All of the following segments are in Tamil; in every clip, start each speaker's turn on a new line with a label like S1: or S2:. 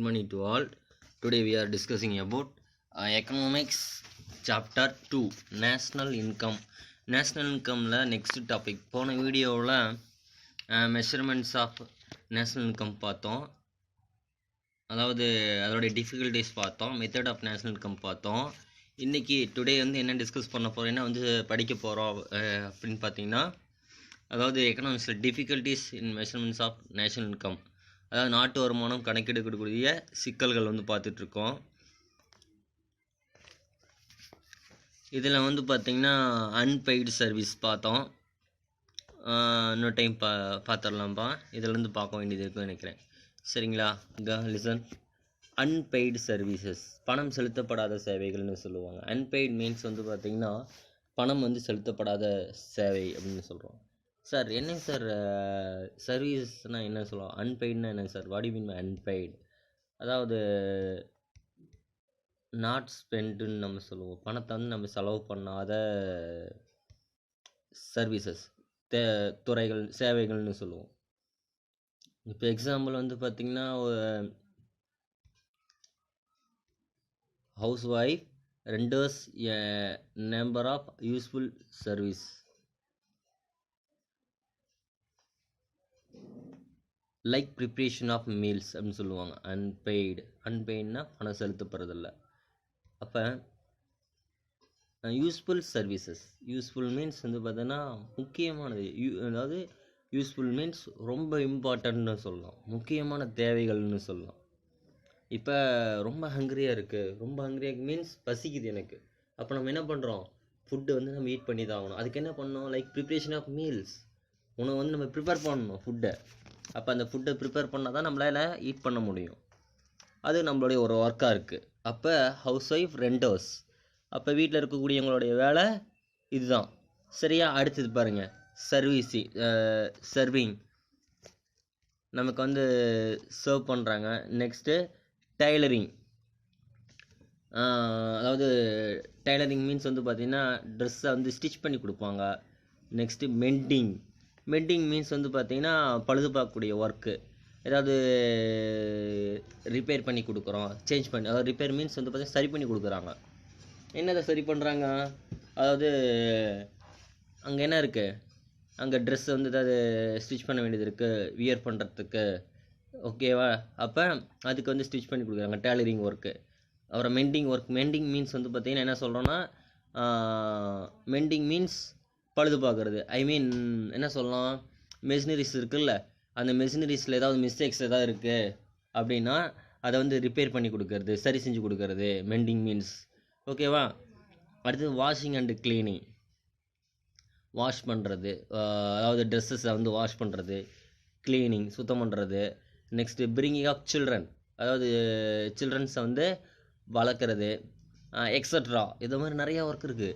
S1: morning to all. Today we are discussing about economics chapter 2 national income. National income la next topic போன வீடியோவில் measurements of national income பார்த்தோம். அதாவது அதோடைய டிஃபிகல்ட்டிஸ் பார்த்தோம், மெத்தட் ஆஃப் நேஷனல் இன்கம் பார்த்தோம். இன்றைக்கி டுடே வந்து என்ன டிஸ்கஸ் பண்ண போகிறோன்னா வந்து படிக்க போகிறோம் அப்படின்னு பார்த்தீங்கன்னா, அதாவது எக்கனாமிக்ஸில் difficulties in measurements of national income, அதாவது நாட்டு வருமானம் கணக்கெடுக்கக்கூடிய சிக்கல்கள் வந்து பார்த்துட்ருக்கோம். இதில் வந்து பார்த்திங்கன்னா அன்பெய்டு சர்வீஸ் பார்த்தோம். இன்னொரு டைம் பார்த்துடலாம்ப்பா. இதில் வந்து பார்க்க வேண்டியது இருக்குன்னு நினைக்கிறேன். சரிங்களா? லிசன். அன்பெய்டு சர்வீசஸ், பணம் செலுத்தப்படாத சேவைகள்னு சொல்லுவாங்க. அன்பெய்டு மீன்ஸ் வந்து பார்த்திங்கன்னா பணம் வந்து செலுத்தப்படாத சேவை அப்படின்னு சொல்கிறோம். சார் என்னங்க சார் சர்வீஸ்னால் என்ன சொல்லுவோம், அன்பெய்டுனா என்னங்க sir, what you mean by unpaid? அதாவது நாட் ஸ்பென்ட்டுன்னு நம்ம சொல்லுவோம், பணத்தை வந்து நம்ம செலவு பண்ணாத சர்வீசஸ், துறைகள், சேவைகள்னு சொல்லுவோம். இப்போ எக்ஸாம்பிள் வந்து பார்த்திங்கன்னா, housewife renders a number of useful service like preparation of meals அப்படின்னு சொல்லுவாங்க. அன்பெய்டுனா பணம் செலுத்தப்படுறதில்ல. அப்போ யூஸ்ஃபுல் சர்வீசஸ், யூஸ்ஃபுல் மீன்ஸ் வந்து பார்த்தோன்னா முக்கியமானது, அதாவது யூஸ்ஃபுல் மீன்ஸ் ரொம்ப இம்பார்ட்டன்ட்னு சொல்லலாம், முக்கியமான தேவைகள்னு சொல்லலாம். இப்போ ரொம்ப ஹங்க்ரியாக இருக்குது, ரொம்ப ஹங்க்ரியாக மீன்ஸ் பசிக்குது எனக்கு. அப்போ நம்ம என்ன பண்ணுறோம், ஃபுட்டு வந்து நம்ம ஈட் பண்ணி தான் ஆகணும். அதுக்கு என்ன பண்ணணும், லைக் ப்ரிப்ரேஷன் ஆஃப் மீல்ஸ், உணவு வந்து நம்ம ப்ரிப்பேர் பண்ணணும் ஃபுட்டை. அப்போ அந்த ஃபுட்டை ப்ரிப்பேர் பண்ணால் தான் நம்மளால் ஈட் பண்ண முடியும். அது நம்மளுடைய ஒரு ஒர்க்காக இருக்குது. அப்போ ஹவுஸ் ஒய்ஃப் ரெண்டர்ஸ், அப்போ வீட்டில் இருக்கக்கூடியவங்களுடைய வேலை இதுதான். சரியா? அடுத்தது பாருங்கள், சர்விங், நமக்கு வந்து சர்வ் பண்ணுறாங்க. நெக்ஸ்ட்டு டைலரிங், அதாவது டைலரிங் மீன்ஸ் வந்து பார்த்திங்கன்னா ட்ரெஸ்ஸை வந்து ஸ்டிச் பண்ணி கொடுப்பாங்க. நெக்ஸ்ட்டு மெண்டிங் மீன்ஸ் வந்து பார்த்திங்கன்னா பழுது பார்க்கக்கூடிய ஒர்க்கு, ஏதாவது ரிப்பேர் பண்ணி கொடுக்குறோம், சேஞ்ச் பண்ணி, அதாவது ரிப்பேர் மீன்ஸ் வந்து பார்த்திங்கன்னா சரி பண்ணி கொடுக்குறாங்க. என்னதை சரி பண்ணுறாங்க, அதாவது அங்கே என்ன இருக்குது, அங்கே ட்ரெஸ்ஸை வந்து ஏதாவது ஸ்டிச் பண்ண வேண்டியது இருக்குது வியர் பண்ணுறதுக்கு, ஓகேவா? அப்போ அதுக்கு வந்து ஸ்டிச் பண்ணி கொடுக்குறாங்க, டெய்லரிங் ஒர்க்கு. அப்புறம் மெண்டிங் மீன்ஸ் வந்து பார்த்திங்கன்னா என்ன சொல்கிறோன்னா, மெண்டிங் மீன்ஸ் பழுது பார்க்குறது. ஐ மீன் என்ன சொல்லலாம், மெஷினரிஸ் இருக்குல்ல, அந்த மெஷினரிஸில் ஏதாவது மிஸ்டேக்ஸ் ஏதாவது இருக்குது அப்படின்னா அதை வந்து ரிப்பேர் பண்ணி கொடுக்கறது, சரி செஞ்சு கொடுக்கறது மெண்டிங் மீன்ஸ், ஓகேவா? அடுத்தது வாஷிங் அண்டு கிளீனிங், வாஷ் பண்ணுறது, அதாவது ட்ரெஸ்ஸஸை வந்து வாஷ் பண்ணுறது, கிளீனிங் சுத்தம் பண்ணுறது. நெக்ஸ்ட்டு பிரிங்கிங் ஆஃப் சில்ட்ரன், அதாவது சில்ட்ரன்ஸை வந்து வளர்க்குறது, எக்ஸட்ரா. இது மாதிரி நிறையா ஒர்க் இருக்குது.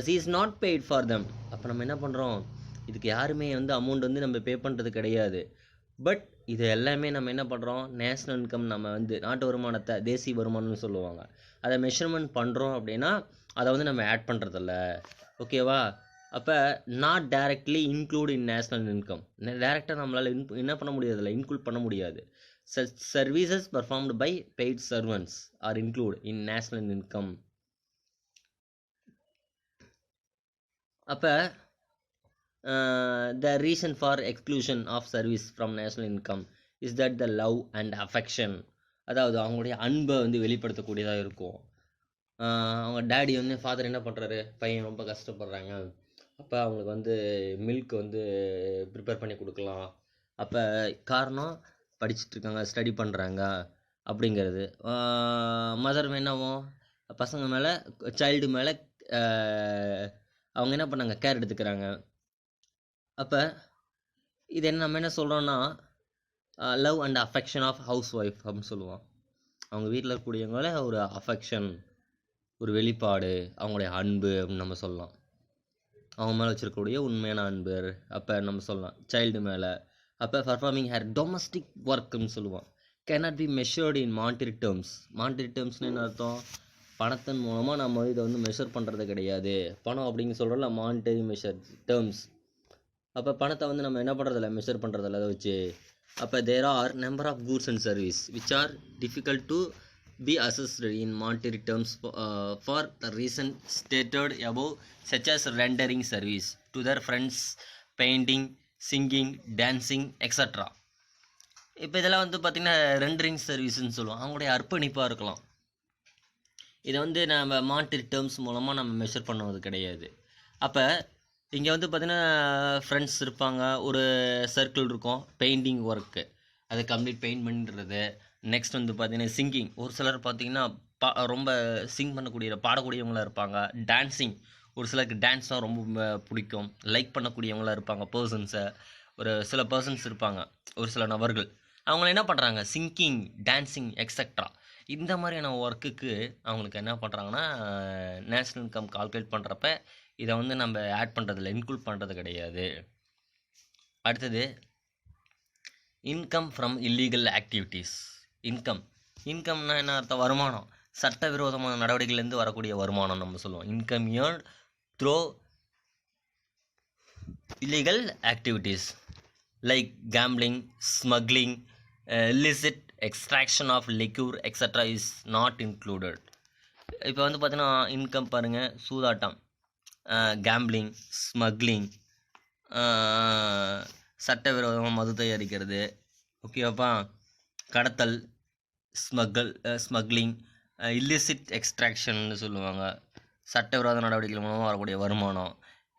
S1: She is not paid for them. அப்போ நம்ம என்ன பண்ணுறோம், இதுக்கு யாருமே வந்து அமௌண்ட் வந்து நம்ம பே பண்ணுறது கிடையாது. பட் இது எல்லாமே நம்ம என்ன பண்ணுறோம், நேஷ்னல் இன்கம், நம்ம வந்து நாட்டு வருமானத்தை தேசிய வருமானம்னு சொல்லுவாங்க, அதை மெஷர்மெண்ட் பண்ணுறோம் அப்படின்னா அதை வந்து நம்ம ஆட் பண்ணுறதில்ல, ஓகேவா? அப்போ not directly include in national income, டைரெக்டாக நம்மளால் என்ன பண்ண முடியாதுல்ல, இன்க்ளூட் பண்ண முடியாது. Services performed by paid servants are include in national income. அப்போ the reason for exclusion of service from national income is that the love and affection, அதாவது அவங்களுடைய அன்பை வந்து வெளிப்படுத்தக்கூடியதாக இருக்கும். அவங்க டேடி வந்து ஃபாதர் என்ன பண்ணுறாரு, பையன் ரொம்ப கஷ்டப்படுறாங்க, அப்போ அவங்களுக்கு வந்து மில்க் வந்து ப்ரிப்பேர் பண்ணி கொடுக்கலாம். அப்போ காரணம் படிச்சுட்ருக்காங்க, ஸ்டடி பண்ணுறாங்க அப்படிங்கிறது. மதர் என்னவும் பசங்க மேலே, சைல்டு மேலே அவங்க என்ன பண்ணாங்க, கேர் எடுத்துக்கிறாங்க. அப்போ இது என்ன, நம்ம என்ன சொல்கிறோன்னா love and affection of housewife அப்படின்னு சொல்லுவோம். அவங்க வீட்டில் இருக்கக்கூடியவங்கள ஒரு அஃபெக்ஷன், ஒரு வெளிப்பாடு, அவங்களுடைய அன்பு அப்படின்னு நம்ம சொல்லலாம். அவங்க மேலே வச்சுருக்கக்கூடிய உண்மையான அன்பு அப்போ நம்ம சொல்லலாம் சைல்டு மேலே. அப்போ பர்ஃபார்மிங் ஹேர் டொமஸ்டிக் ஒர்க்குன்னு சொல்லுவோம். Cannot be measured in monetary terms. Monetary டேர்ம்ஸ்னு என்ன அர்த்தம், பணத்தின் மூலமாக நம்ம இதை வந்து மெஷர் பண்ணுறது கிடையாது. பணம் அப்படிங்க சொல்கிறோம்ல, மானிட்டரி மெஷர் டேர்ம்ஸ். அப்போ பணத்தை வந்து நம்ம என்ன பண்ணுறதில்ல, மெஷர் பண்ணுறதில்ல, அதை வச்சு. அப்போ there are number of goods and service which are difficult to be assessed in monetary terms for the reason stated above, such as rendering service to their friends, painting, singing, dancing, etc. இப்போ இதெல்லாம் வந்து பார்த்திங்கன்னா ரெண்டரிங் சர்வீஸ்ன்னு சொல்லுவோம். அவங்களுடைய அர்ப்பணிப்பாக இருக்கலாம். இதை வந்து நம்ம மானிட்டரி டேர்ம்ஸ் மூலமாக நம்ம மெஷர் பண்ணுவது கிடையாது. அப்போ இங்கே வந்து பார்த்திங்கன்னா ஃப்ரெண்ட்ஸ் இருப்பாங்க, ஒரு சர்க்கிள் இருக்கும், பெயிண்டிங் ஒர்க்கு அதை கம்ப்ளீட் பெயிண்ட் பண்ணுறது. நெக்ஸ்ட் வந்து பார்த்திங்கன்னா சிங்கிங், ஒரு சிலர் பார்த்திங்கன்னா ரொம்ப சிங் பாடக்கூடியவங்களாக இருப்பாங்க. டான்ஸிங், ஒரு சிலருக்கு டான்ஸ்னால் ரொம்ப பிடிக்கும், லைக் பண்ணக்கூடியவங்களாக இருப்பாங்க. பர்சன்ஸை ஒரு சில பர்சன்ஸ் இருப்பாங்க, ஒரு சில நபர்கள், அவங்கள என்ன பண்ணுறாங்க, சிங்கிங், டான்ஸிங் எக்ஸெட்ரா இந்த மாதிரியான ஒர்க்குக்கு அவங்களுக்கு என்ன பண்ணுறாங்கன்னா நேஷ்னல் இன்கம் கால்குலேட் பண்ணுறப்ப இதை வந்து நம்ம ஆட் பண்ணுறதில்ல, இன்க்ளூட் பண்ணுறது கிடையாது. அடுத்தது இன்கம் ஃப்ரம் இல்லீகல் ஆக்டிவிட்டீஸ். இன்கம்னா என்ன அர்த்தம், வருமானம், சட்டவிரோதமான நடவடிக்கையிலேருந்து வரக்கூடிய வருமானம் நம்ம சொல்லுவோம். Income earned through illegal activities like gambling, smuggling, illicit extraction of liquor etc. is not included. இப்போ வந்து பார்த்தீங்கன்னா இன்கம் பாருங்கள், சூதாட்டம், கேம்பிளிங், ஸ்மக்லிங், சட்டவிரோதமாக மது தயாரிக்கிறது, ஓகேவாப்பா, கடத்தல், ஸ்மக்லிங், இல்லிசிட் எக்ஸ்ட்ராக்ஷன்னு சொல்லுவாங்க, சட்டவிரோத நடவடிக்கைகள் மூலமாக வரக்கூடிய வருமானம்.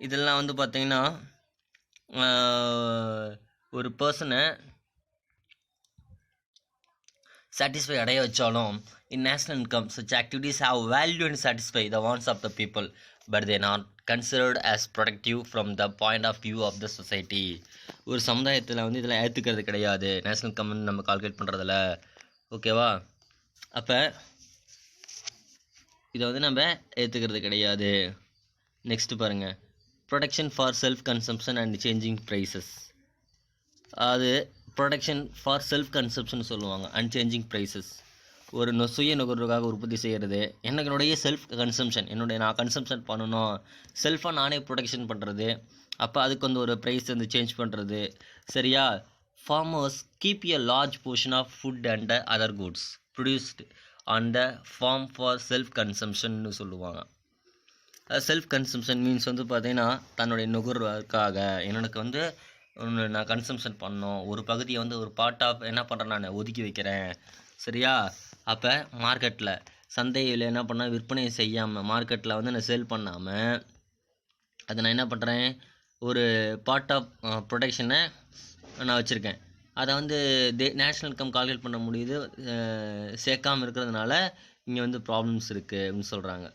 S1: இதெல்லாம் வந்து பார்த்திங்கன்னா ஒரு பர்சனை satisfy அடைய வச்சாலும் in national income such activities have value and satisfy the wants of the people, but they are not considered as productive from the point of view of the society. ஒரு சமுதாயத்தில் வந்து இதெல்லாம் ஏற்றுக்கிறது கிடையாது, நேஷ்னல் இன்கம் நம்ம கால்குலேட் பண்ணுறதில்ல, ஓகேவா. அப்போ இதை வந்து நம்ம ஏற்றுக்கிறது கிடையாது. நெக்ஸ்ட்டு பாருங்கள், production for self consumption and changing prices. அது ப்ரொடக்ஷன் ஃபார் செல்ஃப் கன்சப்ஷன் சொல்லுவாங்க, அண்ட் சேஞ்சிங் ப்ரைஸஸ். ஒரு சுய நுகர்வுக்காக உற்பத்தி செய்கிறது, என்னுடைய செல்ஃப் கன்சம்ஷன், நான் கன்சம்ஷன் பண்ணணும், செல்ஃபாக நானே ப்ரொடக்ஷன் பண்ணுறது, அப்போ அதுக்கு வந்து ஒரு ப்ரைஸ் வந்து சேஞ்ச் பண்ணுறது, சரியா. Farmers keep a large portion of food and other goods produced on the farm for self கன்சம்ஷன்னு சொல்லுவாங்க. செல்ஃப் கன்சம்ஷன் மீன்ஸ் வந்து பார்த்திங்கன்னா தன்னுடைய நுகர்வுக்காக எனக்கு வந்து நான் கன்சம்ஷன் பண்ணோம், ஒரு பகுதியை வந்து ஒரு பார்ட் ஆஃப் என்ன பண்ணுறேன் நான் ஒதுக்கி வைக்கிறேன், சரியா. அப்போ மார்க்கெட்டில், சந்தையில் என்ன பண்ணால் விற்பனை செய்யாமல், மார்க்கெட்டில் வந்து நான் சேல் பண்ணாமல் அதை நான் என்ன பண்ணுறேன், ஒரு பார்ட் ஆஃப் ப்ரொடக்ஷனை நான் வச்சுருக்கேன். அதை வந்து நேஷ்னல் இன்கம் கால்குலேட் பண்ண முடியுது, சேர்க்காமல் இருக்கிறதுனால இங்கே வந்து ப்ராப்ளம்ஸ் இருக்குது அப்படின்னு சொல்கிறாங்க.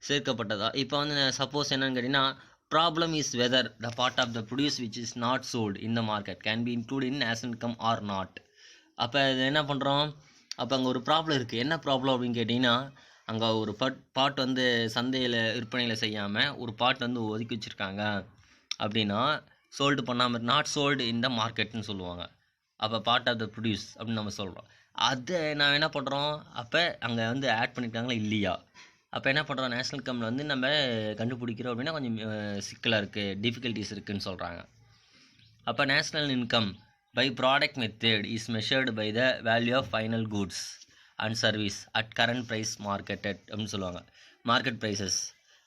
S1: சேர்க்கப்பட்டதா இப்போ வந்து சப்போஸ் என்னன்னு கேட்டிங்கன்னா, problem is whether the part of the produce which is not sold in the market can be included in national income or not. அப்போ இது என்ன பண்ணுறோம், அப்போ அங்கே ஒரு ப்ராப்ளம் இருக்குது. என்ன ப்ராப்ளம் அப்படின்னு கேட்டிங்கன்னா, அங்கே ஒரு பாட் வந்து சந்தையில் விற்பனையில் செய்யாமல் ஒரு பாட் வந்து ஒதுக்கி வச்சுருக்காங்க அப்படின்னா, சோல்டு பண்ணாமல், நாட் சோல்டு இன் த மார்க்கெட்னு சொல்லுவாங்க. அப்போ பார்ட் ஆஃப் த ப்ரொடியூஸ் அப்படின்னு நம்ம சொல்கிறோம். அதை நான் என்ன பண்ணுறோம், அப்போ அங்கே வந்து ஆட் பண்ணியிருக்காங்களா இல்லையா, அப்போ என்ன பண்ணுறோம், நேஷ்னல் இன்கமில் வந்து நம்ம கண்டுபிடிக்கிறோம் அப்படின்னா கொஞ்சம் சிக்கலாக இருக்குது, டிஃபிகல்ட்டிஸ் இருக்குதுன்னு சொல்கிறாங்க. அப்போ national income by product method is measured by the value of final goods and service at current price marketed அப்படின்னு சொல்லுவாங்க. மார்க்கெட் ப்ரைஸஸ்,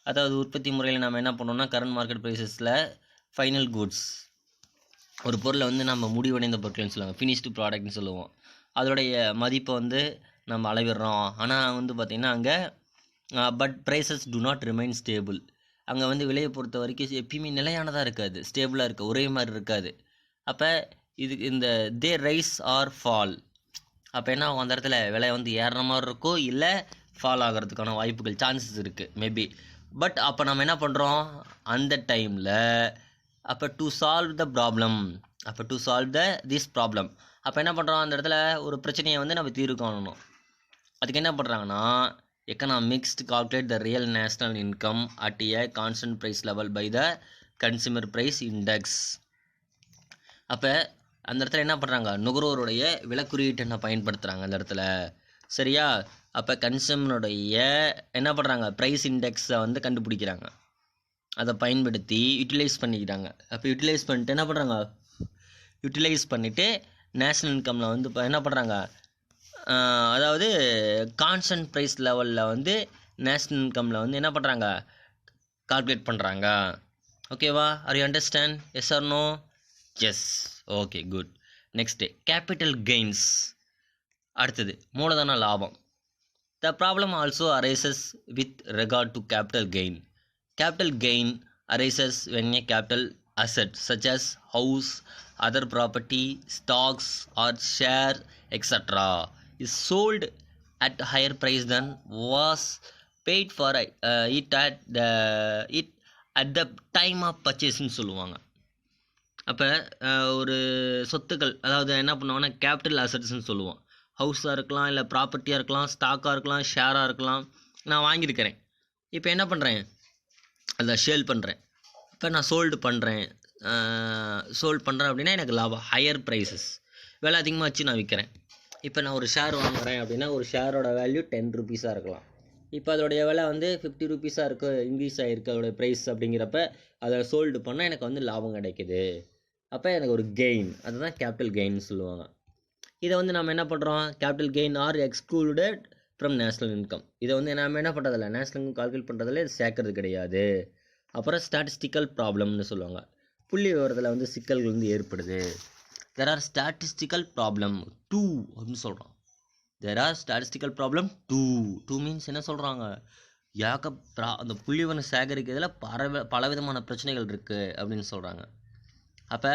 S1: அதாவது உற்பத்தி முறையில் நம்ம என்ன பண்ணோம்னா கரண்ட் மார்க்கெட் ப்ரைஸஸில் ஃபைனல் குட்ஸ், ஒரு பொருளை வந்து நம்ம முடிவடைந்த பொருட்கள்னு சொல்லுவாங்க, ஃபினிஷ்டு ப்ராடக்ட்னு சொல்லுவோம், அதோடைய மதிப்பை வந்து நம்ம அளவிடுறோம். ஆனால் வந்து பார்த்திங்கன்னா அங்கே but prices do not remain stable, அங்கே வந்து விலையை பொறுத்த வரைக்கும் எப்பயுமே நிலையானதாக இருக்காது, ஸ்டேபிளாக இருக்குது, ஒரே மாதிரி இருக்காது. அப்போ இது இந்த தே ரைஸ் ஆர் ஃபால், அப்போ என்ன ஆகும், அந்த இடத்துல விலை வந்து ஏறுற மாதிரி இருக்கும், இல்லை ஃபால் ஆகிறதுக்கான வாய்ப்புகள், சான்சஸ் இருக்குது மேபி. பட் அப்போ நம்ம என்ன பண்ணுறோம் அந்த டைமில், அப்போ to solve the problem, this problem, அப்போ என்ன பண்ணுறோம், அந்த இடத்துல ஒரு பிரச்சனையை வந்து நம்ம தீர்வு காணணும். அதுக்கு என்ன பண்ணுறாங்கன்னா, economics to calculate the real national income at a constant price level by the consumer price index. அப்போ அந்த இடத்துல என்ன பண்ணுறாங்க, நுகர்வோருடைய விலை குறியீட்டை பயன்படுத்துகிறாங்க அந்த இடத்துல, சரியா. அப்போ கன்சூமருடைய என்ன பண்ணுறாங்க, ப்ரைஸ் இண்டெக்ஸை வந்து கண்டுபிடிக்கிறாங்க, அதை பயன்படுத்தி யூட்டிலைஸ் பண்ணிக்கிறாங்க. அப்போ யூட்டிலைஸ் பண்ணிட்டு என்ன பண்ணுறாங்க, யூட்டிலைஸ் பண்ணிவிட்டு நேஷ்னல் இன்கமில் வந்து இப்போ என்ன பண்ணுறாங்க, அதாவது கான்ஸ்டன்ட் ப்ரைஸ் லெவலில் வந்து நேஷ்னல் இன்கமில் வந்து என்ன பண்ணுறாங்க, கால்குலேட் பண்ணுறாங்க. ஓகேவா? Are you understand? Yes or no? Yes. Okay, good. Next capital gains. அடுத்தது மூலதன லாபம். The problem also arises with regard to capital gain. Capital gain arises when a capital asset such as house, other property, stocks or share etc. is sold at higher price than was paid for it at the time of purchase ன்னு சொல்லுவாங்க. அப்போ ஒரு சொத்துக்கள், அதாவது என்ன பண்ணுவாங்கன்னா கேபிட்டல் அசட்ஸ்ன்னு சொல்லுவோம். ஹவுஸாக இருக்கலாம், இல்லை ப்ராப்பர்ட்டியாக இருக்கலாம், ஸ்டாக்காக இருக்கலாம், ஷேராக இருக்கலாம். நான் வாங்கியிருக்கிறேன், இப்போ என்ன பண்ணுறேன், அதை சேல் பண்ணுறேன். இப்போ நான் சோல்டு பண்ணுறேன் அப்படின்னா எனக்கு லாபம், ஹையர் ப்ரைஸஸ், விலை அதிகமாக வச்சு நான் விற்கிறேன். இப்போ நான் ஒரு ஷேர் வாங்குகிறேன் அப்படின்னா ஒரு ஷேரோட வேல்யூ 10 ரூபீஸாக இருக்கலாம். இப்போ அதோடைய விலை வந்து 50 ரூபீஸாக இருக்குது, இன்க்ரீஸ் ஆகிருக்கு அதோடைய ப்ரைஸ். அப்படிங்கிறப்ப அதை சோல்டு பண்ணால் எனக்கு வந்து லாபம் கிடைக்குது. அப்போ எனக்கு ஒரு கெயின், அதுதான் கேபிட்டல் கெயின்னு சொல்லுவாங்க. இதை வந்து நம்ம என்ன பண்ணுறோம், capital gain R excluded from national income. இதை வந்து நம்ம என்ன பண்ணுறதில்ல, நேஷ்னல் இன்கம் கால்குலேட் பண்ணுறதில்ல, இது சேர்க்கறது கிடையாது. அப்புறம் ஸ்டாட்டிஸ்டிக்கல் ப்ராப்ளம்னு சொல்லுவாங்க. புள்ளி விவரத்தில் வந்து சிக்கல்கள் வந்து ஏற்படுது. There are statistical problem too அப்படின்னு சொல்கிறோம். There are statistical problem too means என்ன சொல்கிறாங்க, அந்த புள்ளி விவரம் சேகரிக்கிறதுல பலவிதமான பிரச்சனைகள் இருக்குது அப்படின்னு சொல்கிறாங்க. அப்போ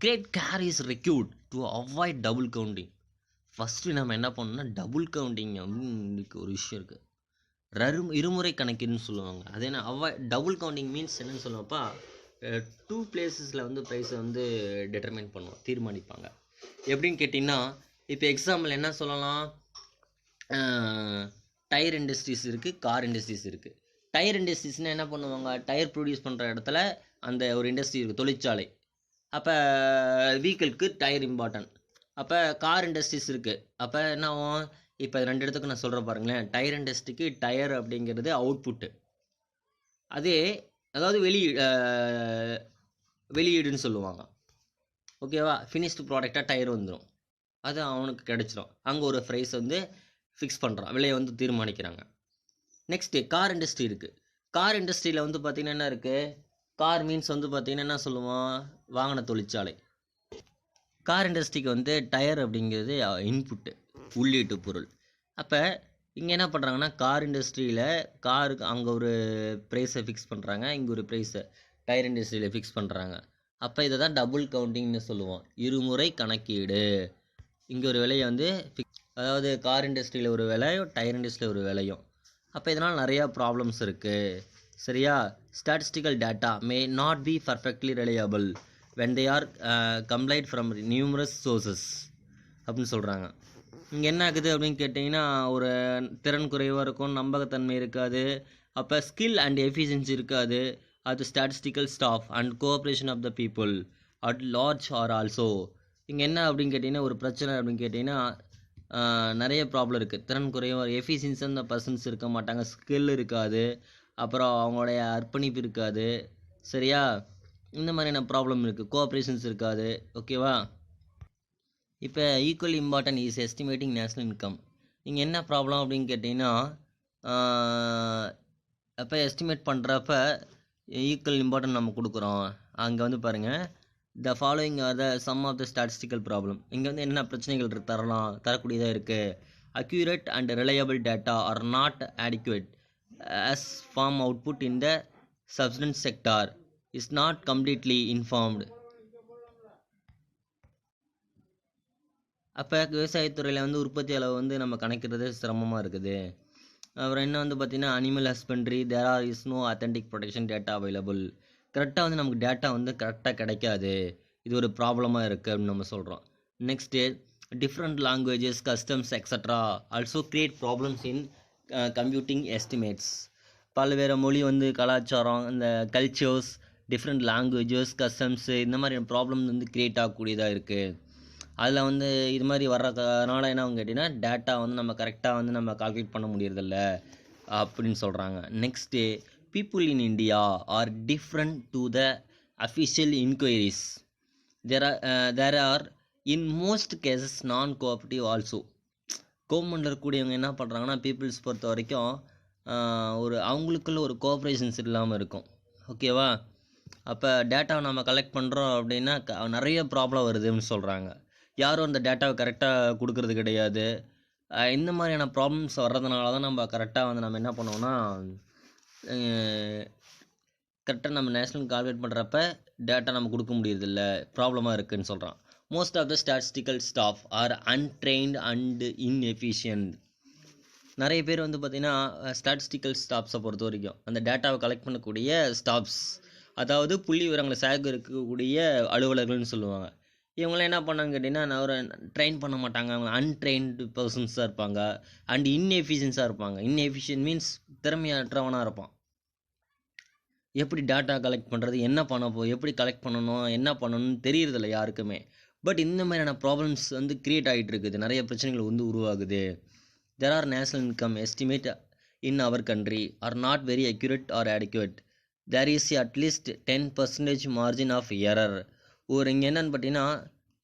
S1: great care is required to avoid double counting. First நம்ம என்ன பண்ணணும்னா டபுள் கவுண்டிங் அப்படின்னு ஒரு விஷயம் இருக்குது, இருமுறை கணக்குன்னு சொல்லுவாங்க. அது என்ன டபுள் கவுண்டிங் மீன்ஸ் என்னன்னு சொல்லுவாப்பா, 2 பிளேசஸில் வந்து ப்ரைஸை வந்து டிட்டர்மைன் பண்ணுவோம், தீர்மானிப்பாங்க. எப்படின்னு கேட்டிங்கன்னா, இப்போ எக்ஸாம்பிள் என்ன சொல்லலாம், டயர் இண்டஸ்ட்ரீஸ் இருக்குது, கார் இண்டஸ்ட்ரீஸ் இருக்குது. டயர் இண்டஸ்ட்ரீஸ்னால் என்ன பண்ணுவாங்க, டயர் ப்ரொடியூஸ் பண்ணுற இடத்துல அந்த ஒரு இண்டஸ்ட்ரி இருக்குது, தொழிற்சாலை. அப்போ வீக்கிளுக்கு டயர் இம்பார்ட்டன்ட். அப்போ கார் இண்டஸ்ட்ரீஸ் இருக்குது. அப்போ என்ன ஆகும், இப்போ 2 இடத்துக்கு நான் சொல்கிறேன் பாருங்களேன். டயர் இண்டஸ்ட்ரிக்கு டயர் அப்படிங்கிறது அவுட்புட்டு, அதே அதாவது வெளியீடுன்னு சொல்லுவாங்க. ஓகேவா? ஃபினிஷ்டு ப்ராடக்டாக டயர் வந்துடும், அது அவனுக்கு கிடச்சிரும். அங்கே ஒரு ப்ரைஸ் வந்து ஃபிக்ஸ் பண்ணுறான், விலையை வந்து தீர்மானிக்கிறாங்க. நெக்ஸ்ட்டு கார் இண்டஸ்ட்ரி இருக்குது. கார் இண்டஸ்ட்ரியில் வந்து பார்த்திங்கன்னா என்ன இருக்குது, கார் மீன்ஸ் வந்து பார்த்திங்கன்னா என்ன சொல்லுவோம், வாகன தொழிற்சாலை. கார் இண்டஸ்ட்ரிக்கு வந்து டயர் அப்படிங்கிறது இன்புட்டு, உள்ளீட்டு பொருள். அப்போ இங்கே என்ன பண்ணுறாங்கன்னா, கார் இண்டஸ்ட்ரியில் காருக்கு அங்கே ஒரு ப்ரைஸை ஃபிக்ஸ் பண்ணுறாங்க, இங்கே ஒரு ப்ரைஸை டயர் இண்டஸ்ட்ரியில் ஃபிக்ஸ் பண்ணுறாங்க. அப்போ இதை தான் டபுள் கவுண்டிங்னு சொல்லுவோம், இருமுறை கணக்கீடு. இங்கே ஒரு விலையை வந்து அதாவது கார் இண்டஸ்ட்ரியில் ஒரு விலையும் டயர் இண்டஸ்ட்ரியில் ஒரு விலையும். அப்போ இதனால் நிறையா ப்ராப்ளம்ஸ் இருக்குது. சரியா? Statistical data may not be perfectly reliable when they are complied from numerous sources அப்படின்னு சொல்கிறாங்க. இங்கே என்ன ஆகுது அப்படின்னு கேட்டிங்கன்னா, ஒரு திறன் குறைவாக இருக்கும், நம்பகத்தன்மை இருக்காது, அப்போ ஸ்கில் அண்ட் எஃபிஷியன்சி இருக்காது. அது statistical staff and cooperation of the people at large are also. இங்கே என்ன அப்படின்னு கேட்டிங்கன்னா, ஒரு பிரச்சனை அப்படின்னு கேட்டிங்கன்னா, நிறைய ப்ராப்ளம் இருக்குது. திறன் குறைவாக, எஃபிஷியன்சி அந்த பர்சன்ஸ் இருக்க மாட்டாங்க, ஸ்கில் இருக்காது, அப்புறம் அவங்களுடைய அர்ப்பணிப்பு இருக்காது. சரியா? இந்த மாதிரியான ப்ராப்ளம் இருக்குது. கோஆப்ரேஷன்ஸ் இருக்காது. ஓகேவா? இப்போ equal important is estimating national income. இங்கே என்ன ப்ராப்ளம் அப்படின்னு கேட்டிங்கன்னா, அப்போ எஸ்டிமேட் பண்ணுறப்ப ஈக்குவல் இம்பார்ட்டன்ட் நம்ம கொடுக்குறோம். அங்கே வந்து பாருங்கள், the following are the some of the statistical problem. இங்கே வந்து என்ன பிரச்சனைகள் தரக்கூடியதாக இருக்குது. Accurate and reliable data are not adequate as farm output in the subsistence sector is not completely informed. அப்போ விவசாயத்துறையில் வந்து உற்பத்தி அளவு வந்து நம்ம கணக்கிறது சிரமமாக இருக்குது. அப்புறம் என்ன வந்து பார்த்திங்கன்னா, animal husbandry there are is no authentic production data available. கரெக்டாக வந்து நமக்கு டேட்டா வந்து கரெக்டாக கிடைக்காது, இது ஒரு ப்ராப்ளமாக இருக்குது அப்படின்னு நம்ம சொல்கிறோம். Next different languages, customs extra also create problems இன் கம்ப்யூட்டிங் எஸ்டிமேட்ஸ். பல்வேறு மொழி வந்து கலாச்சாரம், இந்த கல்ச்சர்ஸ், டிஃப்ரெண்ட் லாங்குவேஜஸ், கஸ்டம்ஸு, இந்த மாதிரி ப்ராப்ளம் வந்து க்ரியேட் ஆகக்கூடியதாக இருக்குது. அதில் வந்து இது மாதிரி வர்றதுனால என்ன கேட்டிங்கன்னா, டேட்டா வந்து நம்ம கரெக்டாக வந்து நம்ம கால்குலேட் பண்ண முடியறதில்ல அப்படின்னு சொல்கிறாங்க. Next people in India are different to the official enquiries. There are in most cases non cooperative also. கவர்மெண்ட்டில் இருக்கக்கூடியவங்க என்ன பண்ணுறாங்கன்னா, பீப்புள்ஸ் பொறுத்த வரைக்கும் ஒரு அவங்களுக்குள்ள ஒரு கோஆப்ரேஷன்ஸ் இல்லாமல் இருக்கும். ஓகேவா? அப்போ டேட்டாவை நம்ம கலெக்ட் பண்ணுறோம் அப்படின்னா நிறைய ப்ராப்ளம் வருதுன்னு சொல்கிறாங்க. யாரும் அந்த டேட்டாவை கரெக்டாக கொடுக்கறது கிடையாது. இந்த மாதிரியான ப்ராப்ளம்ஸ் வர்றதுனால தான் நம்ம கரெக்டாக வந்து நம்ம என்ன பண்ணுவோம்னா, கரெக்டாக நம்ம நேஷ்னல் கால்குலேட் பண்ணுறப்ப டேட்டா நம்ம கொடுக்க முடியறதில்ல, ப்ராப்ளமாக இருக்குதுன்னு சொல்கிறான். Most of the statistical staff are untrained and inefficient. நிறைய பேர் வந்து பார்த்திங்கன்னா ஸ்டாட்டிஸ்டிக்கல் ஸ்டாஃப்ஸை பொறுத்த வரைக்கும் அந்த டேட்டாவை கலெக்ட் பண்ணக்கூடிய ஸ்டாஃப்ஸ், அதாவது புள்ளி விவரங்களை சேகரிக்கக்கூடிய அலுவலர்கள்னு சொல்லுவாங்க. இவங்களாம் என்ன பண்ணாங்க கேட்டிங்கன்னா, ஒரு ட்ரெயின் பண்ண மாட்டாங்க. அவங்க அன்ட்ரெயின்டு பர்சன்ஸாக இருப்பாங்க அண்ட் இன்எஃபிஷியன்ஸாக இருப்பாங்க. இன்எஃபிஷியன்ட் மீன்ஸ் திறமையற்றவனாக இருப்பான். எப்படி டேட்டா கலெக்ட் பண்ணுறது, என்ன எப்படி கலெக்ட் பண்ணணும், என்ன பண்ணணும்னு தெரியறதில்ல யாருக்குமே. பட் இந்த மாதிரியான ப்ராப்ளம்ஸ் வந்து க்ரியேட் ஆகிட்டு இருக்குது, நிறைய பிரச்சனைகள் வந்து உருவாகுது. There are national income estimate in our country are not very accurate or adequate. There is at least 10% margin of error. இங்கே என்னென்னு பார்த்தீங்கன்னா,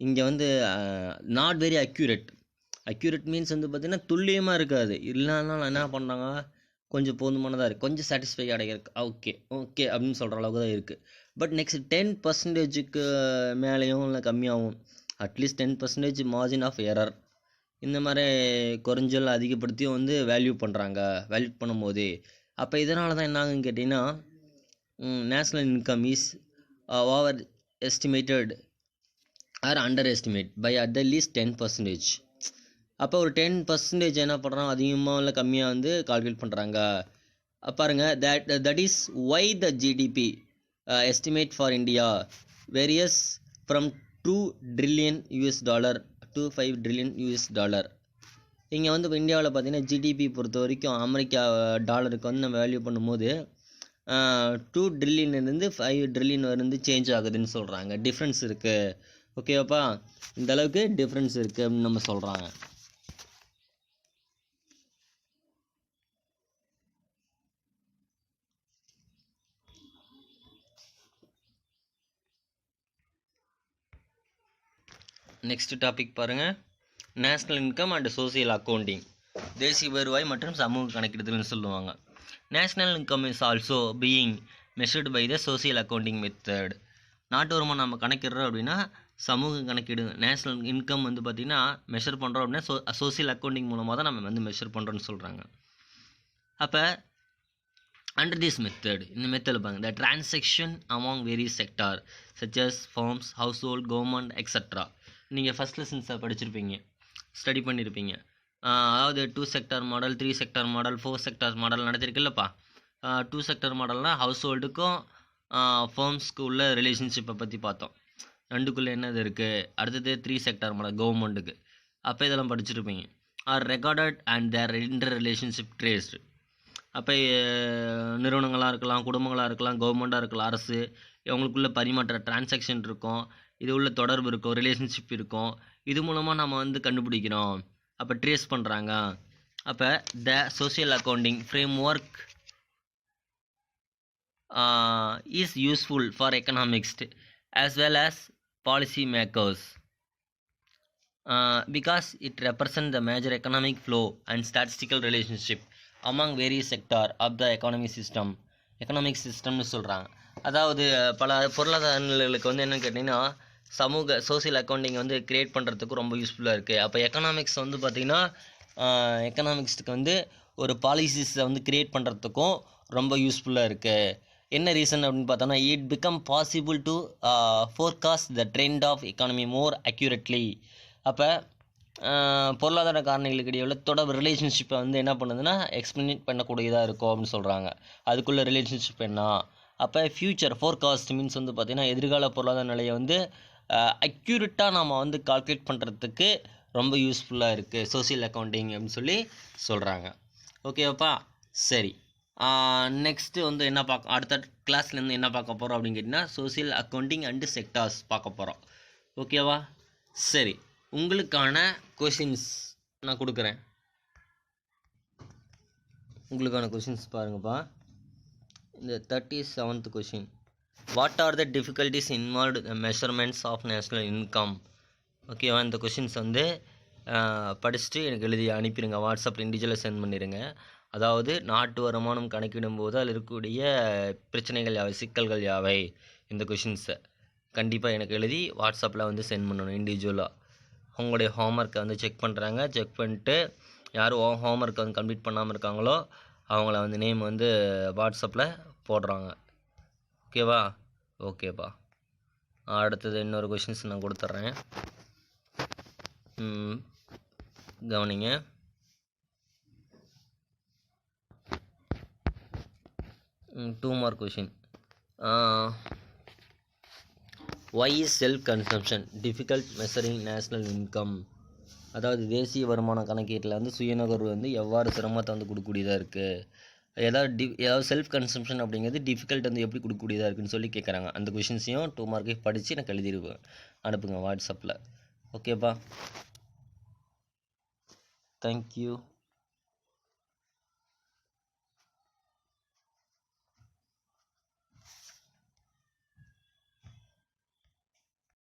S1: இங்கே வந்து நாட் வெரி அக்யூரேட் மீன்ஸ் வந்து பார்த்திங்கன்னா துல்லியமாக இருக்காது. இல்லைன்னா என்ன பண்ணுறாங்க, கொஞ்சம் போதுமானதாக இருக்குது, கொஞ்சம் சாட்டிஸ்ஃபை அடையிருக்கு, ஓகே அப்படின்னு சொல்கிற அளவுக்கு தான் இருக்குது. பட் நெக்ஸ்ட் 10%க்கு மேலேயும் இல்லை கம்மியாகும், அட்லீஸ்ட் 10% மார்ஜின் ஆஃப் எரர் இந்த மாதிரி குறைஞ்சல் அதிகப்படுத்தியும் வந்து வேல்யூ பண்ணும்போது. அப்போ இதனால தான் என்ன ஆகுன்னு கேட்டிங்கன்னா, national income is over estimated are under estimate by at the least 10%. அப்போ ஒரு 10% என்ன பண்ணுறான், அதிகமாக இல்லை கம்மியாக வந்து கால்குலேட் பண்ணுறாங்க. பாருங்கள், that is why the GDP estimate for India varies from $2 trillion to $5 trillion. இங்கே வந்து இப்போ இந்தியாவில் பார்த்தீங்கன்னா ஜிடிபி பொறுத்த வரைக்கும் அமெரிக்கா டாலருக்கு வந்து நம்ம வேல்யூ பண்ணும்போது 2 trillion 5 trillion வந்து சேஞ்ச் ஆகுதுன்னு சொல்கிறாங்க. டிஃப்ரென்ஸ் இருக்குது. ஓகேவாப்பா, இந்த அளவுக்கு டிஃப்ரென்ஸ் இருக்குது அப்படின்னு நம்ம சொல்கிறாங்க. நெக்ஸ்ட் டாபிக் பாருங்கள், national income and social accounting. தேசிய வருவாய் மற்றும் சமூக கணக்கிடுதல்னு சொல்லுவாங்க. National income is also being measured by the social accounting method. நாட்டு வருமானம் நம்ம கணக்கிடுறோம் அப்படின்னா சமூக கணக்கீடு, நேஷ்னல் இன்கம் வந்து பார்த்திங்கன்னா மெஷர் பண்ணுறோம் அப்படின்னா சோசியல் அக்கௌண்டிங் மூலமாக தான் நம்ம வந்து மெஷர் பண்ணுறோன்னு சொல்கிறாங்க. அப்போ அண்டர் திஸ் மெத்தட், இந்த மெத்தடில் பாருங்கள், the transaction among various sector such as firms, household, government extra. நீங்கள் ஃபஸ்ட் லெசன்ஸை படிச்சிருப்பீங்க, ஸ்டடி பண்ணியிருப்பீங்க. அதாவது 2 sector model, 3 sector model, 4 sector model நடத்திருக்குல்லப்பா. 2 செக்டார் மாடல்னால் ஹவுஸ் ஹோல்டுக்கும் ஃபார்ம்ஸ்க்கு உள்ள ரிலேஷன்ஷிப்பை பற்றி பார்த்தோம், ரெண்டுக்குள்ளே என்னது இருக்குது. அடுத்தது 3 செக்டார் மாடல் கவர்மெண்ட்டுக்கு. அப்போ இதெல்லாம் படிச்சிருப்பீங்க. Are recorded and their inter relationship traced. அப்போ நிறுவனங்களாக இருக்கலாம், குடும்பங்களாக இருக்கலாம், கவர்மெண்ட்டாக இருக்கலாம், அரசு, இவங்களுக்குள்ள பரிமாற்ற டிரான்சாக்ஷன் இருக்கும், இது உள்ள தொடர்பு இருக்கும், ரிலேஷன்ஷிப் இருக்கும். இது மூலமாக நம்ம வந்து கண்டுபிடிக்கிறோம். அப்போ ட்ரேஸ் பண்ணுறாங்க. அப்போ த social accounting frame work is useful for economics as well as policy makers because it represents the major economic flow and statistical relationship among various sector of the economic systemனு சொல்கிறாங்க. அதாவது பல பொருளாதார நிலைகளுக்கு வந்து என்னென்னு கேட்டிங்கன்னா சோசியல் அக்கௌண்டிங் வந்து க்ரியேட் பண்ணுறதுக்கு ரொம்ப யூஸ்ஃபுல்லாக இருக்குது. அப்போ எக்கனாமிக்ஸ் வந்து பார்த்திங்கன்னா எக்கனாமிக்ஸ்க்கு வந்து ஒரு பாலிசிஸை வந்து க்ரியேட் பண்ணுறதுக்கும் ரொம்ப யூஸ்ஃபுல்லாக இருக்குது. என்ன ரீசன் அப்படின்னு பார்த்தோன்னா, it become possible to forecast the trend of economy more accurately. அப்போ பொருளாதார காரணிகளுக்கு இடையே உள்ள தொடர் ரிலேஷன்ஷிப்பை வந்து என்ன பண்ணுதுன்னா எக்ஸ்பிளைன் பண்ணக்கூடியதாக இருக்கும் அப்படின்னு சொல்கிறாங்க. அதுக்குள்ள ரிலேஷன்ஷிப் என்ன. அப்போ ஃப்யூச்சர் ஃபோர்காஸ்ட் மீன்ஸ் வந்து பார்த்திங்கன்னா எதிர்கால பொருளாதார நிலையை வந்து அக்யூரேட்டாக நம்ம வந்து கால்குலேட் பண்ணுறதுக்கு ரொம்ப யூஸ்ஃபுல்லாக இருக்குது சோசியல் அக்கௌண்டிங் அப்படின்னு சொல்லி சொல்கிறாங்க. ஓகேவாப்பா, சரி. நெக்ஸ்ட்டு வந்து என்ன அடுத்த கிளாஸ்லேருந்து என்ன பார்க்க போகிறோம் அப்படின்னு கேட்டிங்கன்னா சோசியல் அக்கௌண்டிங் அண்டு செக்டார்ஸ் பார்க்க போகிறோம். ஓகேவா, சரி. உங்களுக்கான கொஷின்ஸ் நான் கொடுக்குறேன். உங்களுக்கான கொஷின்ஸ் பாருங்கப்பா. இந்த 37th question, what are the difficulties involved measurements of national income. ஓகேவா? இந்த கொஷின்ஸ் வந்து படிச்சுட்டு எனக்கு எழுதி அனுப்பிடுங்க. வாட்ஸ்அப்பில் இண்டிவிஜுவலாக சென்ட் பண்ணிடுங்க. அதாவது நாட்டு வருமானம் கணக்கிடும்போது அதில் இருக்கக்கூடிய பிரச்சனைகள் யாவை, சிக்கல்கள் யாவை, இந்த கொஷின்ஸை கண்டிப்பாக எனக்கு எழுதி வாட்ஸ்அப்பில் வந்து சென்ட் பண்ணணும் இண்டிவிஜுவலாக. உங்களுடைய ஹோம்ஒர்க்கை வந்து செக் பண்ணுறாங்க. செக் பண்ணிட்டு யாரும் ஹோம்ஒர்க்கை வந்து கம்ப்ளீட் பண்ணாமல் இருக்காங்களோ அவங்கள வந்து நேம் வந்து வாட்ஸ்அப்பில் போடுறாங்க. ஓகேவா? ஓகேப்பா. அடுத்தது இன்னொரு கொஷின்ஸ் நான் கொடுத்துட்றேன், கவனிங்க. Two mark question. Why is self consumption difficult measuring national income? அதாவது தேசிய வருமான கணக்கீட்டில் வந்து சுயநுகர்வு வந்து எவ்வாறு சிரமத்தை வந்து கொடுக்கக்கூடியதாக இருக்குது. ஏதாவது செல்ஃப் கன்சம்ஷன் அப்படிங்கிறது டிஃபிகல்ட் வந்து எப்படி கொடுக்கக்கூடியதாக இருக்குன்னு சொல்லி கேட்குறாங்க. அந்த கொஷின்ஸையும் 2 மார்க்கை படித்து எனக்கு எழுதிடுவேன், அனுப்புங்க வாட்ஸ்அப்பில். ஓகேப்பா, தேங்க்யூ.